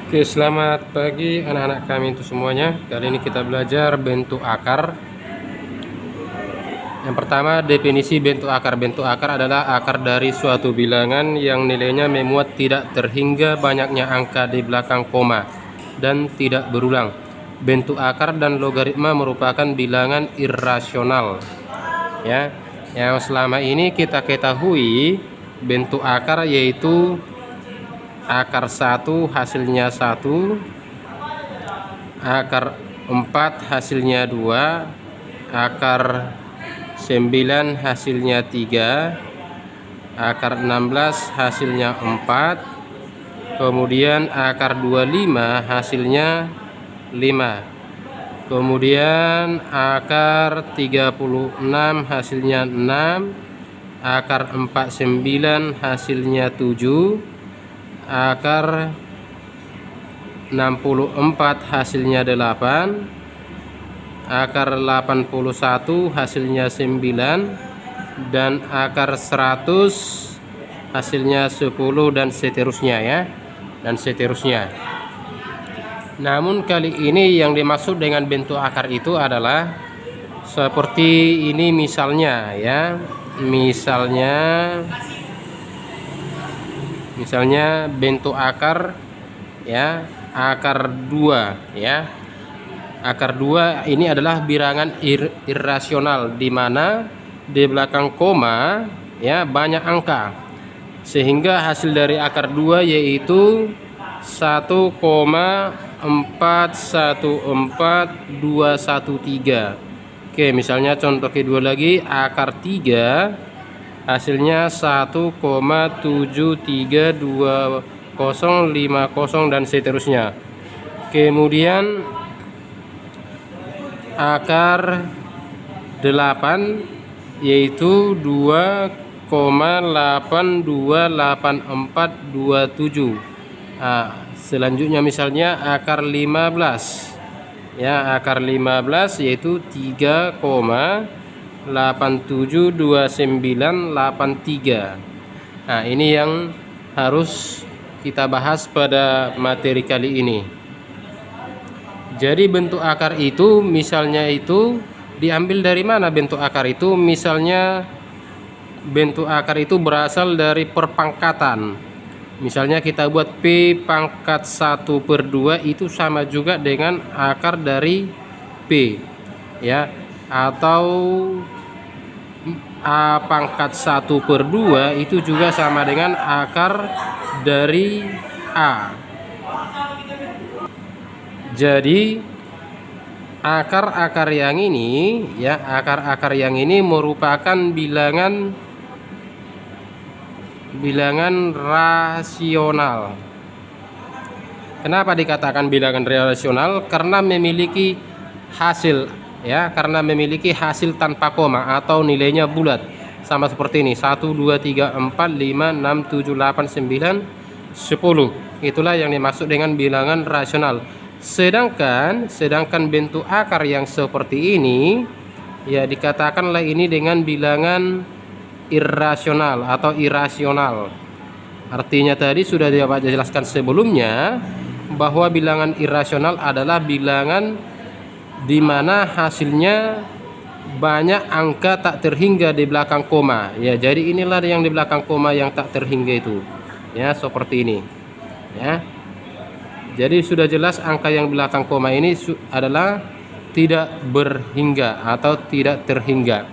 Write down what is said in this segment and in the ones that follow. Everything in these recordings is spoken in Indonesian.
Oke, selamat pagi anak-anak kami untuk semuanya. Kali ini kita belajar bentuk akar. Yang pertama, definisi bentuk akar. Bentuk akar adalah akar dari suatu bilangan yang nilainya memuat tidak terhingga banyaknya angka di belakang koma dan tidak berulang. Bentuk akar dan logaritma merupakan bilangan irasional. Ya, yang selama ini kita ketahui bentuk akar yaitu akar 1 hasilnya 1, akar 4 hasilnya 2, akar 9 hasilnya 3, akar 16 hasilnya 4, kemudian akar 25 hasilnya 5, kemudian akar 36 hasilnya 6, akar 49 hasilnya 7, akar 64 hasilnya 8, akar 81 hasilnya 9, dan akar 100 hasilnya 10, dan seterusnya ya, dan seterusnya. Namun kali ini yang dimaksud dengan bentuk akar itu adalah seperti ini misalnya ya, misalnya bentuk akar ya, akar 2 ya. Akar 2 ini adalah bilangan irasional di mana di belakang koma ya banyak angka, sehingga hasil dari akar 2 yaitu 1,414,213. Oke, misalnya contoh kedua lagi, akar 3 hasilnya 1,7320050 dan seterusnya. Kemudian akar 8 yaitu 2,828427. Selanjutnya misalnya akar 15 ya, akar 15 yaitu 3,872983. Ini yang harus kita bahas pada materi kali ini. Jadi bentuk akar itu misalnya itu diambil dari mana bentuk akar itu? Misalnya bentuk akar itu berasal dari perpangkatan. Misalnya kita buat P pangkat 1/2 itu sama juga dengan akar dari P ya, atau A pangkat 1/2 itu juga sama dengan akar dari A. Jadi akar-akar yang ini ya, akar-akar yang ini merupakan bilangan rasional. Kenapa dikatakan bilangan rasional? Karena memiliki hasil ya, karena memiliki hasil tanpa koma atau nilainya bulat, sama seperti ini 1 2 3 4 5 6 7 8 9 10. Itulah yang dimaksud dengan bilangan rasional. Sedangkan bentuk akar yang seperti ini ya, dikatakanlah ini dengan bilangan irasional atau irasional. Artinya tadi sudah Bapak jelaskan sebelumnya bahwa bilangan irasional adalah bilangan di mana hasilnya banyak angka tak terhingga di belakang koma ya. Jadi inilah yang di belakang koma yang tak terhingga itu ya, seperti ini ya. Jadi sudah jelas angka yang belakang koma ini adalah tidak berhingga atau tidak terhingga.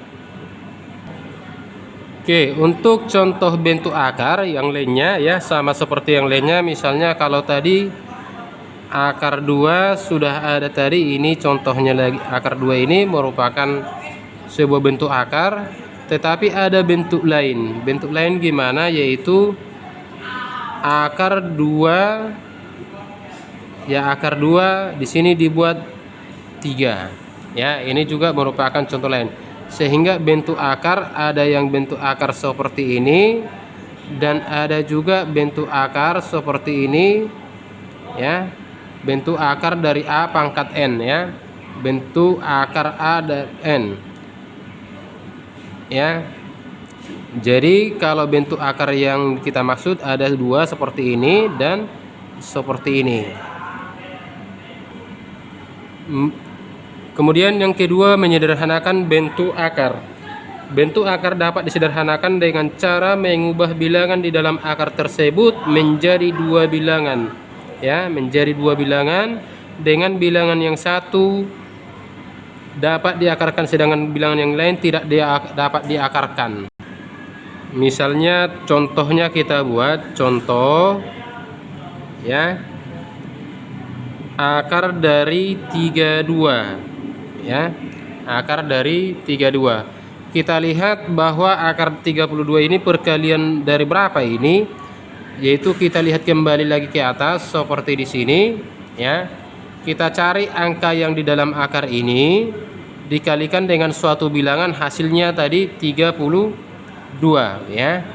Oke, untuk contoh bentuk akar yang lainnya ya, sama seperti yang lainnya. Misalnya kalau tadi akar 2 sudah ada tadi, ini contohnya lagi. Akar 2 ini merupakan sebuah bentuk akar, tetapi ada bentuk lain. Bentuk lain gimana? Yaitu akar 2 ya, akar 2 di sini dibuat 3 ya. Ini juga merupakan contoh lain. Sehingga bentuk akar ada yang bentuk akar seperti ini, dan ada juga bentuk akar seperti ini ya, bentuk akar dari A pangkat N ya, bentuk akar A dari N ya. Jadi kalau bentuk akar yang kita maksud ada 2 seperti ini, dan seperti ini. Kemudian yang kedua, menyederhanakan bentuk akar. Bentuk akar dapat disederhanakan dengan cara mengubah bilangan di dalam akar tersebut menjadi dua bilangan, ya, menjadi dua bilangan dengan bilangan yang satu dapat diakarkan sedangkan bilangan yang lain tidak dapat diakarkan. Misalnya contohnya kita buat contoh, ya, akar dari 32, ya, akar dari 32. Kita lihat bahwa akar 32 ini perkalian dari berapa ini, yaitu kita lihat kembali lagi ke atas seperti di sini, ya. Kita cari angka yang di dalam akar ini dikalikan dengan suatu bilangan, hasilnya tadi 32, ya.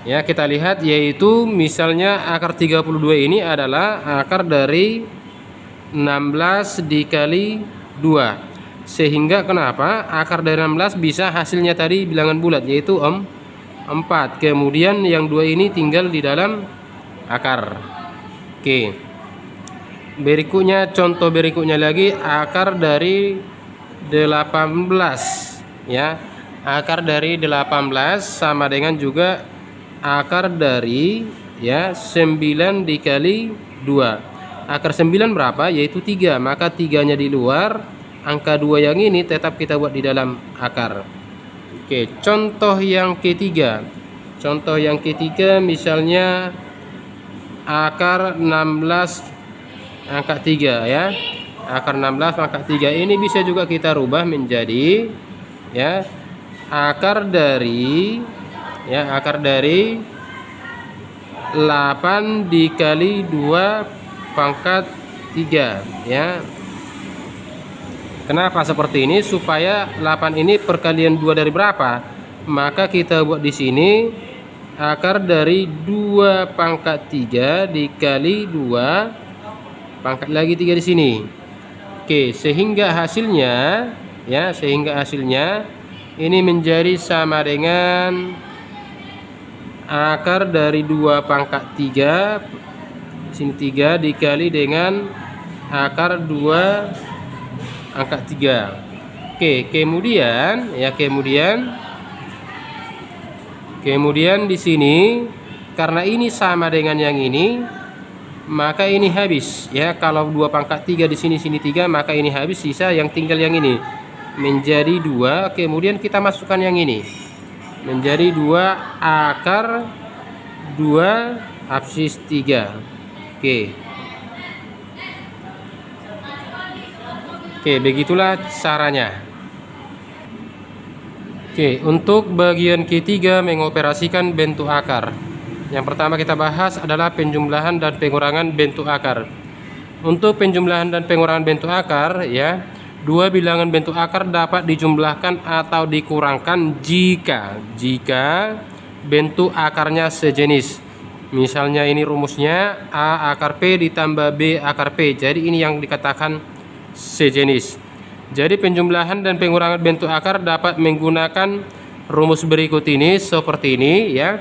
Ya, kita lihat, yaitu misalnya akar 32 ini adalah akar dari 16 dikali 2. Sehingga kenapa akar dari 16 bisa hasilnya tadi bilangan bulat, yaitu 4. Kemudian yang 2 ini tinggal di dalam akar. Oke. Berikutnya, contoh berikutnya lagi, akar dari 18, ya. Akar dari 18 sama dengan juga akar dari, ya, 9 dikali 2. Akar 9 berapa? Yaitu 3. Maka 3-nya di luar, angka 2 yang ini tetap kita buat di dalam akar. Oke, contoh yang ketiga. Contoh yang ketiga misalnya akar 16 angka 3, ya. Akar 16 angka 3 ini bisa juga kita rubah menjadi, ya, akar dari, ya, akar dari 8 dikali 2 pangkat 3, ya. Kenapa seperti ini? Supaya 8 ini perkalian 2 dari berapa? Maka kita buat di sini akar dari 2 pangkat 3 dikali 2 pangkat lagi 3 di sini. Oke, sehingga hasilnya, ya, sehingga hasilnya ini menjadi sama dengan akar dari 2 pangkat 3, sini 3 dikali dengan akar 2 angka 3. Oke, kemudian, ya, kemudian di sini karena ini sama dengan yang ini, maka ini habis, ya. Kalau 2 pangkat 3 di sini 3, maka ini habis, sisa yang tinggal yang ini menjadi 2. Kemudian kita masukkan yang ini menjadi 2 akar 2 absis 3. Oke, begitulah caranya. Oke, untuk bagian ketiga mengoperasikan bentuk akar. Yang pertama kita bahas adalah penjumlahan dan pengurangan bentuk akar. Untuk penjumlahan dan pengurangan bentuk akar, ya, dua bilangan bentuk akar dapat dijumlahkan atau dikurangkan jika bentuk akarnya sejenis. Misalnya ini rumusnya A akar P ditambah B akar P. Jadi ini yang dikatakan sejenis. Jadi penjumlahan dan pengurangan bentuk akar dapat menggunakan rumus berikut ini, seperti ini, ya.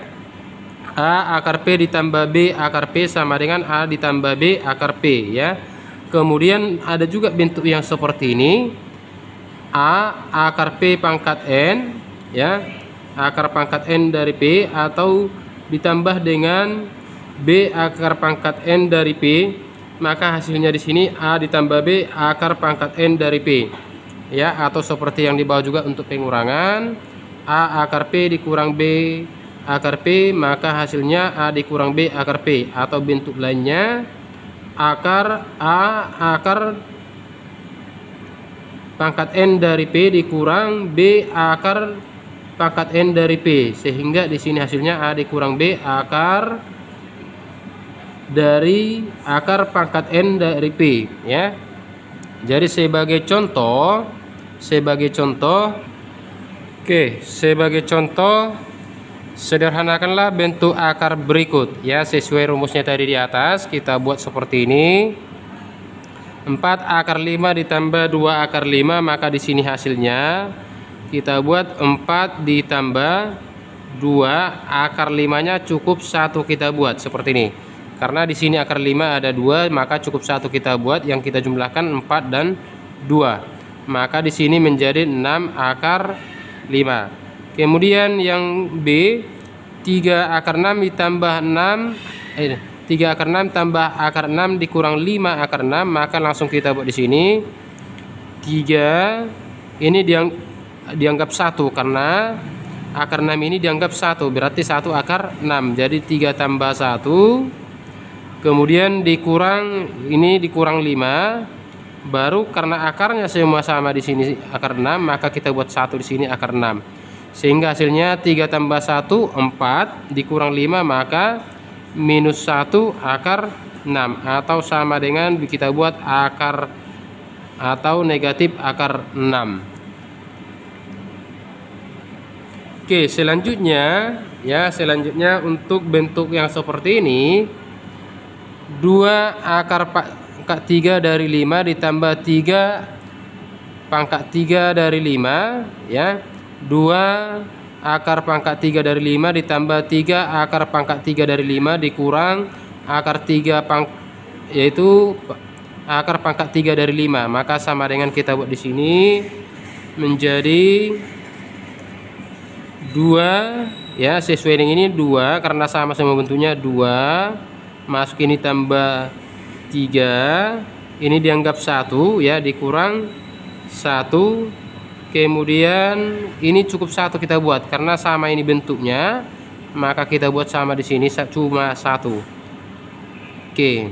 A akar P ditambah B akar P sama dengan A ditambah B akar P, ya. Kemudian ada juga bentuk yang seperti ini, A akar P pangkat N, ya, akar pangkat N dari P, atau ditambah dengan B akar pangkat N dari P, maka hasilnya di sini A ditambah B akar pangkat N dari P, ya. Atau seperti yang di bawah juga untuk pengurangan, A akar P dikurang B akar P, maka hasilnya A dikurang B akar P. Atau bentuk lainnya, akar A akar pangkat N dari P dikurang B akar pangkat N dari P, sehingga di sini hasilnya A dikurang B akar dari akar pangkat N dari P, ya. Jadi sebagai contoh, sederhanakanlah bentuk akar berikut, ya, sesuai rumusnya tadi di atas. Kita buat seperti ini. 4 akar 5 ditambah 2 akar 5, maka di sini hasilnya kita buat 4 ditambah 2, akar 5-nya cukup 1 kita buat seperti ini. Karena di sini akar 5 ada 2, maka cukup 1 kita buat, yang kita jumlahkan 4 dan 2. Maka di sini menjadi 6 akar 5. Kemudian yang B, 3 akar 6 ditambah 6 3 akar 6 tambah akar 6 dikurang 5 akar 6, maka langsung kita buat di sini 3 ini dianggap 1 karena akar 6 ini dianggap 1, berarti 1 akar 6. Jadi 3 tambah 1, kemudian dikurang 5, baru karena akarnya semua sama di sini akar 6, maka kita buat 1 di sini akar 6. Sehingga hasilnya 3 tambah 1 4 dikurang 5, maka minus 1 akar 6, atau sama dengan kita buat akar atau negatif akar 6. Oke, selanjutnya untuk bentuk yang seperti ini, 2 akar pangkat 3 dari 5 ditambah 3 pangkat 3 dari 5 ya. 2 akar pangkat 3 dari 5 ditambah 3 akar pangkat 3 dari 5 dikurang akar 3 yaitu akar pangkat 3 dari 5, maka sama dengan kita buat di sini menjadi 2 ya, sesuai dengan ini 2 karena sama semua bentuknya 2 masuk ini tambah 3, ini dianggap 1 ya, dikurang 1, kemudian ini cukup 1 kita buat karena sama ini bentuknya, maka kita buat sama di sini cuma 1. Oke,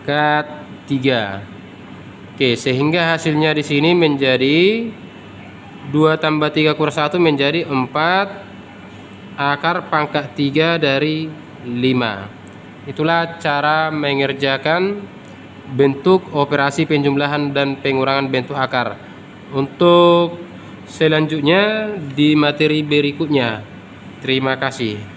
kat 3. Oke, sehingga hasilnya di sini menjadi 2 tambah 3 kurang 1 menjadi 4 akar pangkat 3 dari 5. Itulah cara mengerjakan bentuk operasi penjumlahan dan pengurangan bentuk akar. Untuk selanjutnya di materi berikutnya. Terima kasih.